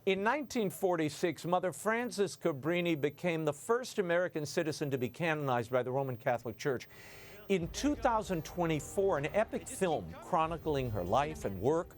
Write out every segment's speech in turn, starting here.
In 1946, Mother Frances Cabrini became the first American citizen to be canonized by the Roman Catholic Church. In 2024, an epic film chronicling her life and work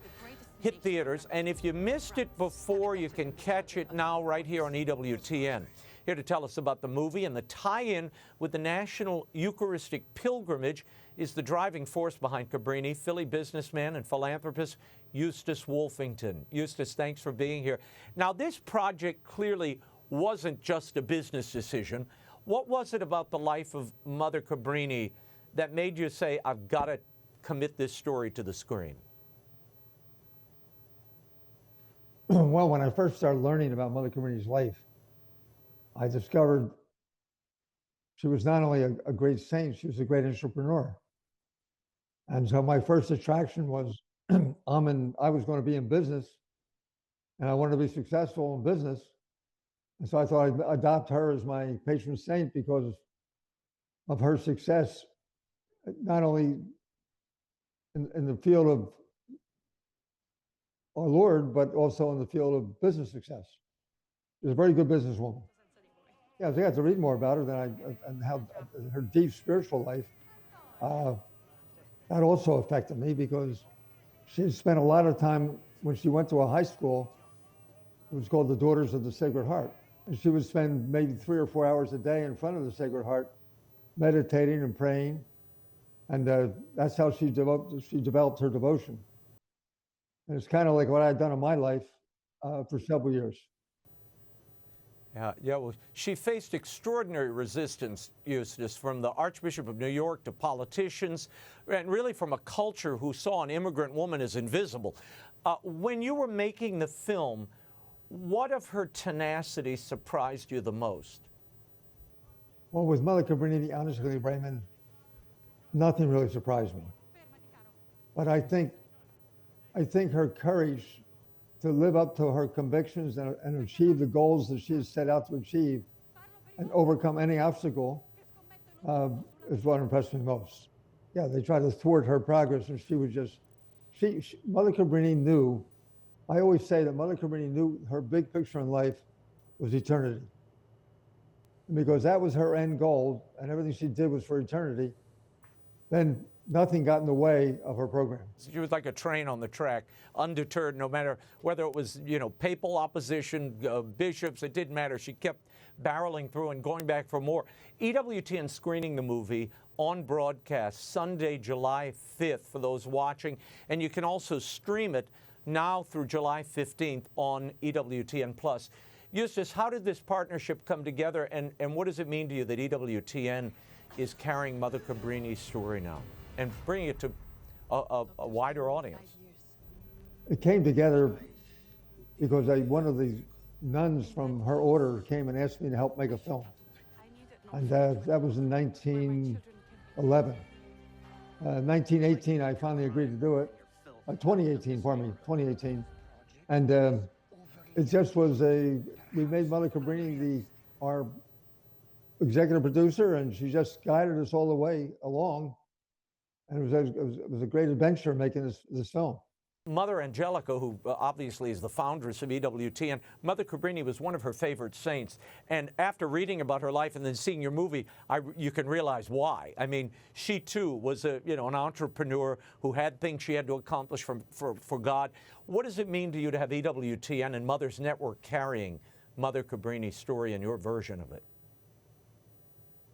hit theaters, and if you missed it before, you can catch it now right here on EWTN. Here to tell us about the movie and the tie-in with the National Eucharistic Pilgrimage is the driving force behind Cabrini, Philly businessman and philanthropist Eustace Wolfington. Eustace, thanks for being here. Now, this project clearly wasn't just a business decision. What was it about the life of Mother Cabrini that made you say, I've got to commit this story to the screen? Well, when I first started learning about Mother Cabrini's life, I discovered she was not only a great saint, she was a great entrepreneur. And so my first attraction was I was going to be in business and I wanted to be successful in business. And so I thought I'd adopt her as my patron saint because of her success, not only in the field of our Lord, but also in the field of business success. She was a very good businesswoman. Yeah, I got to read more about her and how her deep spiritual life. That also affected me because she spent a lot of time when she went to a high school. It was called the Daughters of the Sacred Heart. And she would spend maybe 3 or 4 hours a day in front of the Sacred Heart, meditating and praying. And that's how she developed her devotion. And it's kind of like what I had done in my life for several years. Yeah, well, she faced extraordinary resistance, Eustace, from the Archbishop of New York to politicians, and really from a culture who saw an immigrant woman as invisible. When you were making the film, what of her tenacity surprised you the most? Well, with Mother Cabrini, honestly, Raymond, nothing really surprised me. But I think her courage to live up to her convictions and achieve the goals that she has set out to achieve and overcome any obstacle is what impressed me most. Yeah, they tried to thwart her progress and she was just, Mother Cabrini knew, I always say that Mother Cabrini knew her big picture in life was eternity. And because that was her end goal and everything she did was for eternity, then nothing got in the way of her program. She was like a train on the track, undeterred, no matter whether it was, papal opposition, bishops, it didn't matter. She kept barreling through and going back for more. EWTN screening the movie on broadcast Sunday, July 5th for those watching. And you can also stream it now through July 15th on EWTN+. Eustace, how did this partnership come together and what does it mean to you that EWTN is carrying Mother Cabrini's story now and bringing it to a wider audience? It came together because one of the nuns from her order came and asked me to help make a film. And that was in 1911. 1918, I finally agreed to do it. 2018. And it just was we made Mother Cabrini our executive producer, and she just guided us all the way along. And it was a great adventure making this film. Mother Angelica, who obviously is the foundress of EWTN, Mother Cabrini was one of her favorite saints. And after reading about her life and then seeing your movie, you can realize why. I mean, she too was an entrepreneur who had things she had to accomplish for God. What does it mean to you to have EWTN and Mother's Network carrying Mother Cabrini's story and your version of it?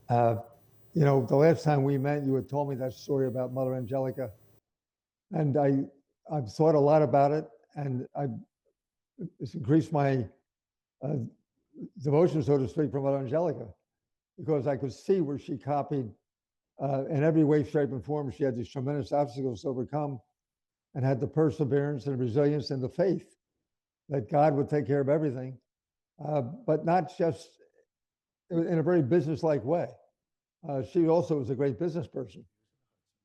The last time we met, you had told me that story about Mother Angelica. And I've thought a lot about it, and it's increased my devotion, so to speak, for Mother Angelica, because I could see where she copied in every way, shape, and form. She had these tremendous obstacles to overcome and had the perseverance and resilience and the faith that God would take care of everything, but not just in a very business-like way. She also was a great business person.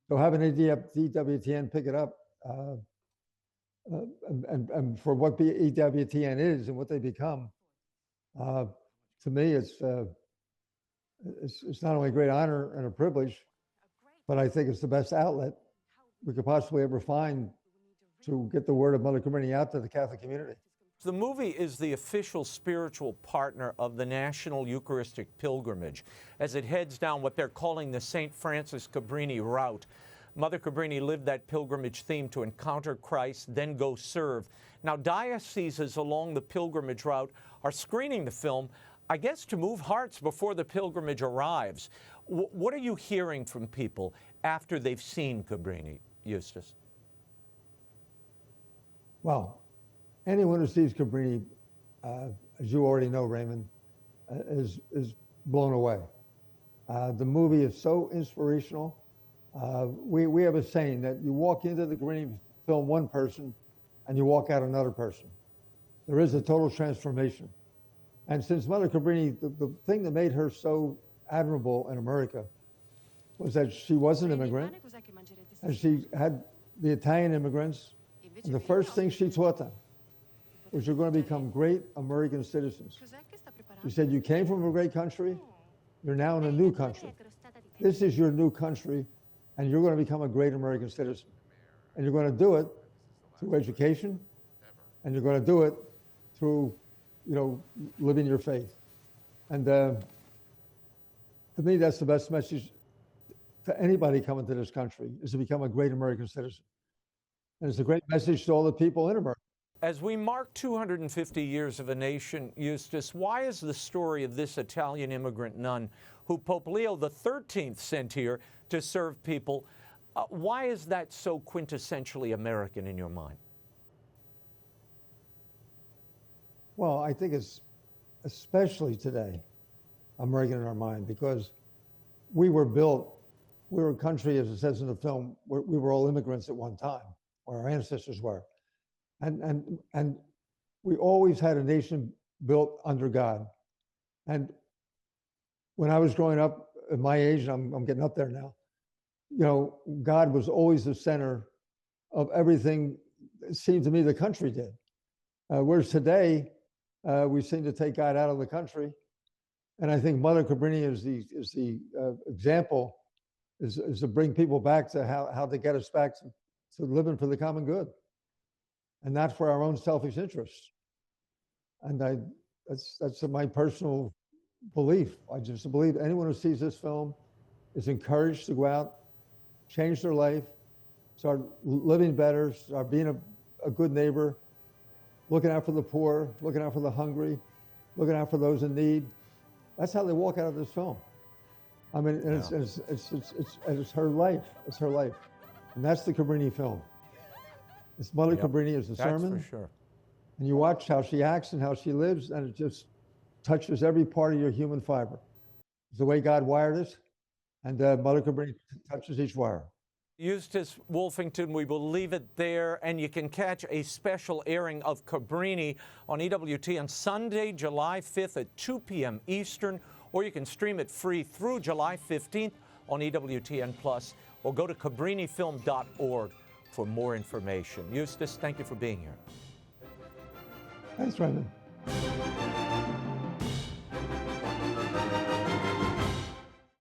So having EWTN pick it up, and for what EWTN is and what they become, to me, it's not only a great honor and a privilege, but I think it's the best outlet we could possibly ever find to get the word of Mother Cabrini out to the Catholic community. The movie is the official spiritual partner of the National Eucharistic Pilgrimage as it heads down what they're calling the St. Francis Cabrini route. Mother Cabrini lived that pilgrimage theme to encounter Christ, then go serve. Now, dioceses along the pilgrimage route are screening the film, I guess, to move hearts before the pilgrimage arrives. What are you hearing from people after they've seen Cabrini, Eustace? Well, anyone who sees Cabrini, as you already know, Raymond, is blown away. The movie is so inspirational. We have a saying that you walk into the Cabrini film one person and you walk out another person. There is a total transformation. And since Mother Cabrini, the thing that made her so admirable in America was that she was an immigrant, and she had the Italian immigrants, and the first thing she taught them was you're going to become great American citizens. She said, you came from a great country, you're now in a new country. This is your new country, and you're going to become a great American citizen. And you're going to do it through education, and you're going to do it through, living your faith. And to me, that's the best message to anybody coming to this country, is to become a great American citizen. And it's a great message to all the people in America. As we mark 250 years of a nation, Eustace, why is the story of this Italian immigrant nun who Pope Leo XIII sent here to serve people, why is that so quintessentially American in your mind? Well, I think it's especially today American in our mind, because we were a country, as it says in the film, we were all immigrants at one time, or our ancestors were. And we always had a nation built under God. And when I was growing up at my age, and I'm getting up there now, God was always the center of everything, it seemed to me, the country did. Whereas today, we seem to take God out of the country. And I think Mother Cabrini is the example, is to bring people back to how to get us back to living for the common good, and not for our own selfish interests. And that's my personal belief. I just believe anyone who sees this film is encouraged to go out, change their life, start living better, start being a good neighbor, looking out for the poor, looking out for the hungry, looking out for those in need. That's how they walk out of this film. I mean, it's her life. It's her life. And that's the Cabrini film. It's Mother Cabrini as a sermon. That's for sure. And you watch how she acts and how she lives, and it just touches every part of your human fiber. It's the way God wired us, and Mother Cabrini touches each wire. Eustace Wolfington, we will leave it there, and you can catch a special airing of Cabrini on EWTN Sunday, July 5th at 2 p.m. Eastern, or you can stream it free through July 15th on EWTN Plus, or go to cabrinifilm.org for more information. Eustace, thank you for being here. Thanks, Raymond.